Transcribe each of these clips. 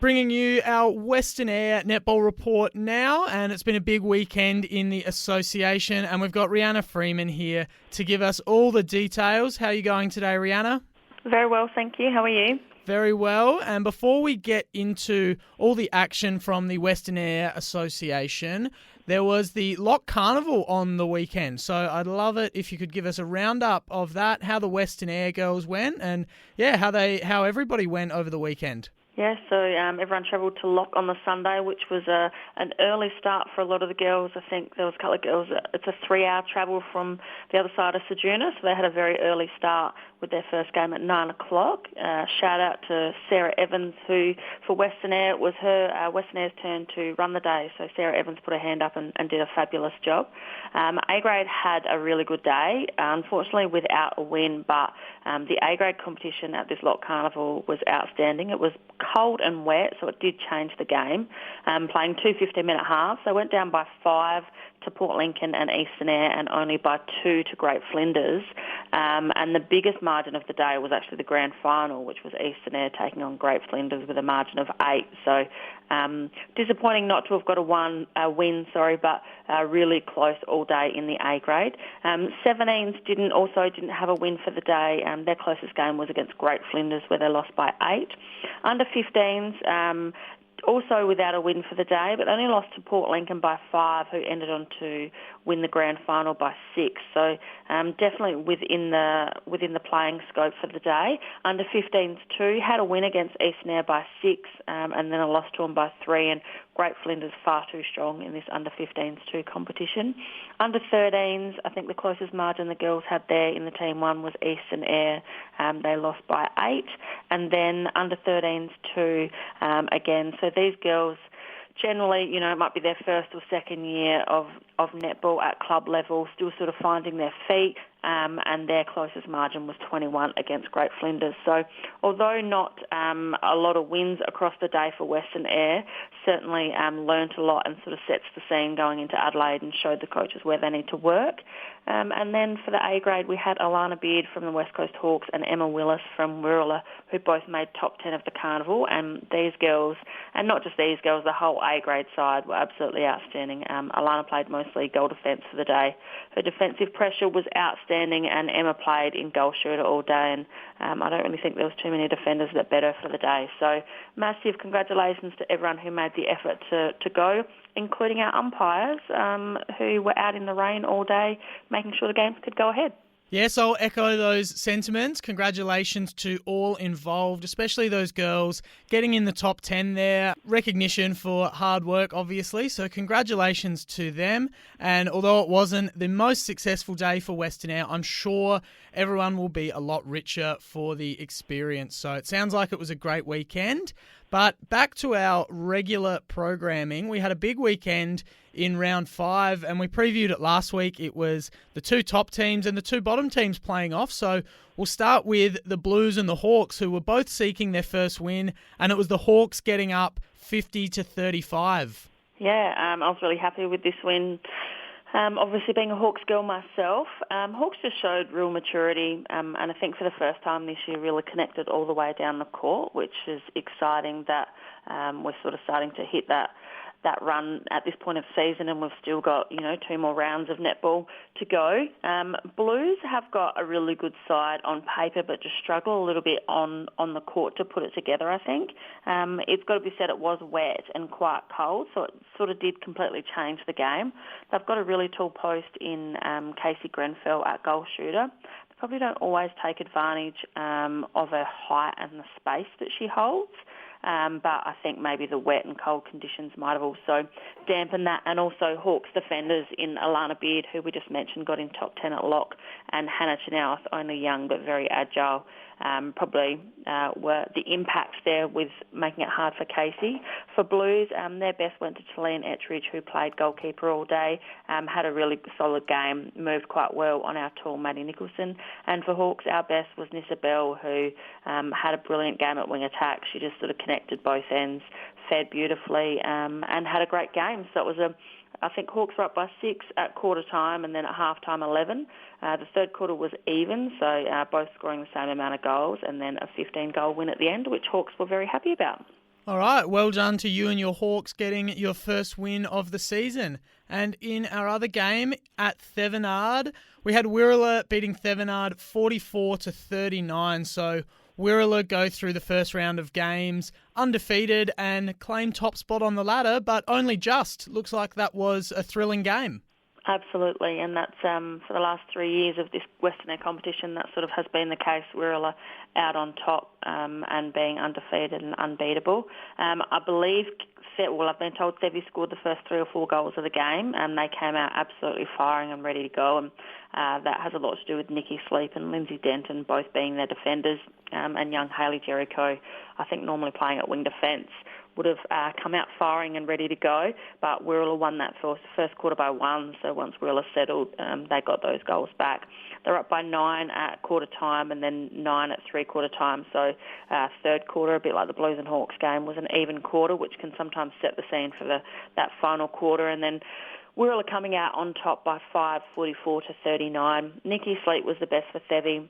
Bringing you our Western Air netball report now, and it's been a big weekend in the association, and we've got Rihanna Freeman here to give us all the details. How are you going today, Rihanna? Very well, thank you. How are you? Very well. And before we get into all the action from the Western Air Association, there was the Lock Carnival on the weekend. So I'd love it if you could give us a roundup of that, how the Western Air girls went, and how everybody went over the weekend. Yeah, so everyone travelled to Lock on the Sunday, which was an early start for a lot of the girls. I think there was a couple of girls. It's a 3-hour travel from the other side of Ceduna, so they had a very early start with their first game at 9 o'clock. Shout out to Sarah Evans, who for Western Air, it was her Western Air's turn to run the day. So Sarah Evans put her hand up and did a fabulous job. A-grade had a really good day, unfortunately without a win, but the A-grade competition at this Lock Carnival was outstanding. It was cold and wet, so it did change the game. Playing 2 15-minute halves, they went down by 5 to Port Lincoln and Eastern Air and only by 2 to Great Flinders. And the biggest margin of the day was actually the grand final, which was Eastern Air taking on Great Flinders with a margin of 8. So disappointing not to have got a win, but really close all day in the A grade. 17s didn't have a win for the day. Their closest game was against Great Flinders, where they lost by 8. Under 15s, also without a win for the day, but only lost to Port Lincoln by 5, who ended on to win the grand final by 6. So definitely within the playing scope for the day. Under 15s too had a win against Eastern Air by 6, and then a loss to them by 3. And Great Flinders far too strong in this under 15s too competition. Under 13s, I think the closest margin the girls had there in the team one was Eastern Air. They lost by 8, and then under 13s too again. So these girls generally, it might be their first or second year of netball at club level, still sort of finding their feet, and their closest margin was 21 against Great Flinders. So although not a lot of wins across the day for Western Air, certainly learnt a lot and sort of sets the scene going into Adelaide and showed the coaches where they need to work. And then for the A grade, we had Alana Beard from the West Coast Hawks and Emma Willis from Wirrala, who both made top 10 of the carnival. And these girls, and not just these girls, the whole A grade side were absolutely outstanding. Alana played mostly goal defence for the day. Her defensive pressure was outstanding, and Emma played in goal shooter all day. And I don't really think there was too many defenders that better for the day. So massive congratulations to everyone who made the effort to go, including our umpires who were out in the rain all day, making sure the games could go ahead. Yes, I'll echo those sentiments. Congratulations to all involved, especially those girls getting in the top 10 there. Recognition for hard work, obviously, so congratulations to them. And although it wasn't the most successful day for Western Air, I'm sure everyone will be a lot richer for the experience. So it sounds like it was a great weekend. But back to our regular programming, we had a big weekend in round 5, and we previewed it last week. It was the 2 top teams and the 2 bottom teams playing off. So we'll start with the Blues and the Hawks, who were both seeking their first win, and it was the Hawks getting up 50-35. Yeah, I was really happy with this win. Obviously, being a Hawks girl myself, Hawks just showed real maturity, and I think for the first time this year really connected all the way down the court, which is exciting that we're sort of starting to hit that run at this point of season, and we've still got 2 more rounds of netball to go. Blues have got a really good side on paper, but just struggle a little bit on the court to put it together, I think. It's got to be said it was wet and quite cold, so it sort of did completely change the game. They've got a really tall post in Casey Grenfell at goal shooter. They probably don't always take advantage of her height and the space that she holds. But I think maybe the wet and cold conditions might have also dampened that. And also Hawks defenders in Alana Beard, who we just mentioned, got in top 10 at lock, and Hannah Chenoweth, only young but very agile, probably were the impacts there with making it hard for Casey. For Blues, their best went to Talene Ettridge, who played goalkeeper all day, had a really solid game, moved quite well on our tall Maddie Nicholson. And for Hawks, our best was Nissa Bell, who had a brilliant game at wing attack. She just sort of connected both ends, fed beautifully, and had a great game. So it was I think Hawks were up by 6 at quarter time, and then at half time 11. The third quarter was even, so both scoring the same amount of goals, and then a 15-goal win at the end, which Hawks were very happy about. All right, well done to you and your Hawks getting your first win of the season. And in our other game at Thevenard, we had Wirralur beating Thevenard 44-39. So Wirralur go through the first round of games undefeated and claim top spot on the ladder, but only just. Looks like that was a thrilling game. Absolutely, and that's for the last 3 years of this Western Air competition, that sort of has been the case. Wirralur out on top and being undefeated and unbeatable. I believe, I've been told Sevi scored the first 3 or 4 goals of the game, and they came out absolutely firing and ready to go. And that has a lot to do with Nikki Sleep and Lindsay Denton both being their defenders, and young Hayley Jericho, I think normally playing at wing defence, would have come out firing and ready to go, but Wirralur won that first quarter by 1, so once Wirralur settled, they got those goals back. They're up by 9 at quarter time and then 9 at three-quarter time, so third quarter, a bit like the Blues and Hawks game, was an even quarter, which can sometimes set the scene for that final quarter, and then Wirralur coming out on top by 5, 44-39. Nikki Sleep was the best for Thevi.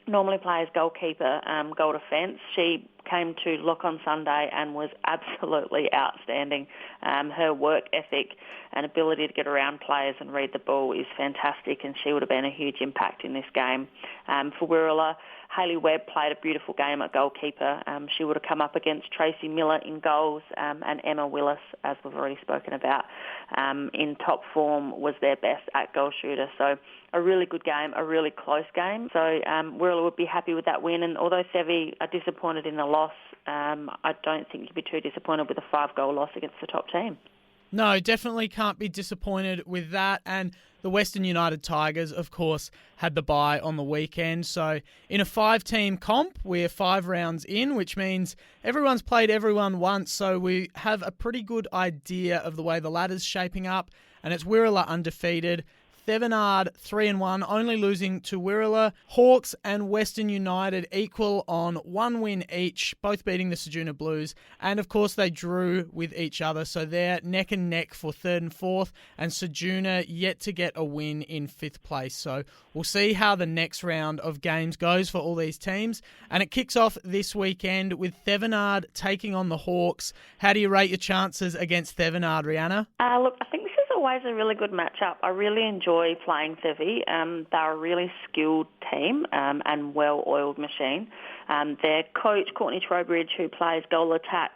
Normally plays goalkeeper, goal defence. She came to lock on Sunday and was absolutely outstanding. Her work ethic and ability to get around players and read the ball is fantastic, and she would have been a huge impact in this game. For Wirralur, Hayley Webb played a beautiful game at goalkeeper. She would have come up against Tracy Miller in goals, and Emma Willis, as we've already spoken about, in top form, was their best at goal shooter. So a really good game, a really close game. So Wirralur would be happy with that win, and although Sevi are disappointed in the loss, I don't think you'd be too disappointed with a 5-goal loss against the top team. No, definitely can't be disappointed with that. And the Western United Tigers, of course, had the bye on the weekend. So in a 5-team comp, we're 5 rounds in, which means everyone's played everyone once. So we have a pretty good idea of the way the ladder's shaping up. And it's Wirralur undefeated. Thevenard 3-1, only losing to Wirralur. Hawks and Western United equal on 1 win each, both beating the Ceduna Blues. And of course they drew with each other, so they're neck and neck for 3rd and 4th, and Ceduna yet to get a win in 5th place. So we'll see how the next round of games goes for all these teams. And it kicks off this weekend with Thevenard taking on the Hawks. How do you rate your chances against Thevenard, Rihanna? Look, I think this is always a really good matchup. I really enjoy playing Thevi. They're a really skilled team and well-oiled machine. Their coach, Courtney Trowbridge, who plays goal attack,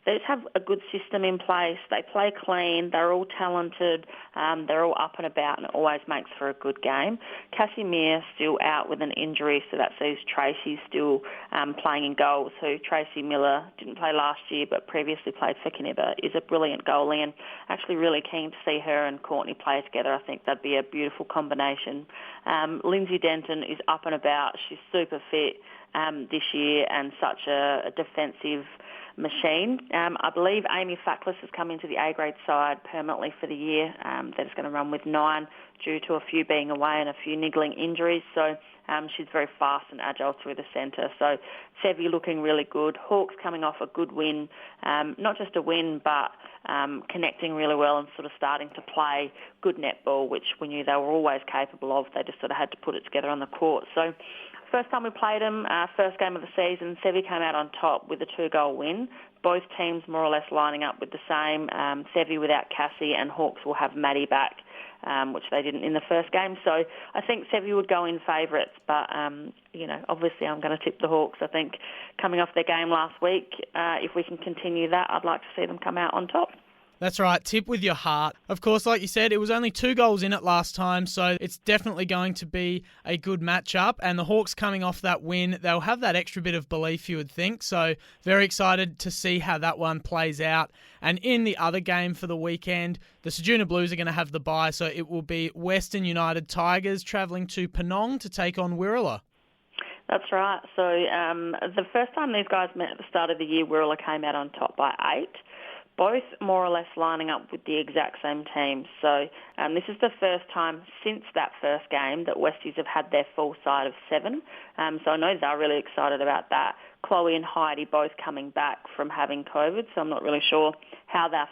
they just have a good system in place. They play clean. They're all talented. They're all up and about, and it always makes for a good game. Cassie Meir still out with an injury, so that sees Tracy still playing in goals, who Tracy Miller didn't play last year but previously played for Kniba, is a brilliant goalie, and actually really keen to see her and Courtney play together. I think that'd be a beautiful combination. Lindsay Denton is up and about. She's super fit this year and such a defensive machine. I believe Amy Fackless has come into the A-grade side permanently for the year. They're just going to run with 9 due to a few being away and a few niggling injuries. So she's very fast and agile through the centre. So Sevi looking really good. Hawks coming off a good win, not just a win, but connecting really well and sort of starting to play good netball, which we knew they were always capable of. They just sort of had to put it together on the court. So first time we played them, first game of the season, Sevi came out on top with a 2-goal win. Both teams more or less lining up with the same. Sevi without Cassie, and Hawks will have Maddie back, which they didn't in the first game. So I think Sevi would go in favourites, but, obviously I'm going to tip the Hawks. I think coming off their game last week, if we can continue that, I'd like to see them come out on top. That's right, tip with your heart. Of course, like you said, it was only 2 goals in it last time, so it's definitely going to be a good matchup. And the Hawks coming off that win, they'll have that extra bit of belief, you would think. So very excited to see how that one plays out. And in the other game for the weekend, the Ceduna Blues are going to have the bye, so it will be Western United Tigers travelling to Penong to take on Wirralur. That's right. So the first time these guys met at the start of the year, Wirralur came out on top by 8. Both more or less lining up with the exact same team. So this is the first time since that first game that Westies have had their full side of 7. So I know they're really excited about that. Chloe and Heidi both coming back from having COVID, so I'm not really sure how they're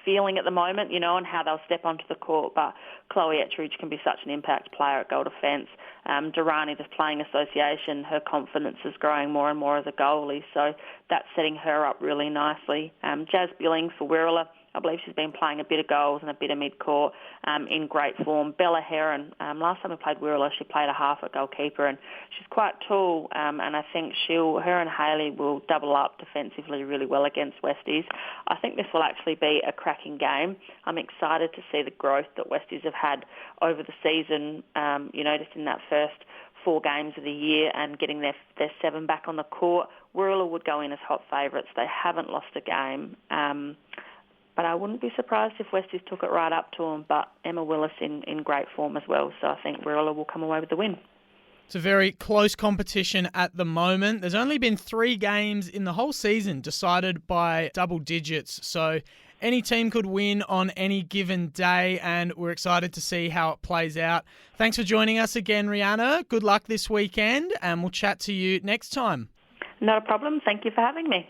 feeling at the moment, and how they'll step onto the court. But Chloe Ettridge can be such an impact player at goal defence. Durrani, the playing association, her confidence is growing more and more as a goalie, so that's setting her up really nicely. Jazz Billing for Wirrala, I believe she's been playing a bit of goals and a bit of mid-court in great form. Bella Heron, last time we played Wirrala, she played a half at goalkeeper, and she's quite tall, and I think her and Hayley will double up defensively really well against Westies. I think this will actually be a cracking game. I'm excited to see the growth that Westies have had over the season, just in that first 4 games of the year and getting their 7 back on the court. Wirrala would go in as hot favourites. They haven't lost a game. But I wouldn't be surprised if Westies took it right up to them. But Emma Willis in great form as well. So I think Wirrala will come away with the win. It's a very close competition at the moment. There's only been 3 games in the whole season decided by double digits. So any team could win on any given day, and we're excited to see how it plays out. Thanks for joining us again, Rihanna. Good luck this weekend, and we'll chat to you next time. Not a problem. Thank you for having me.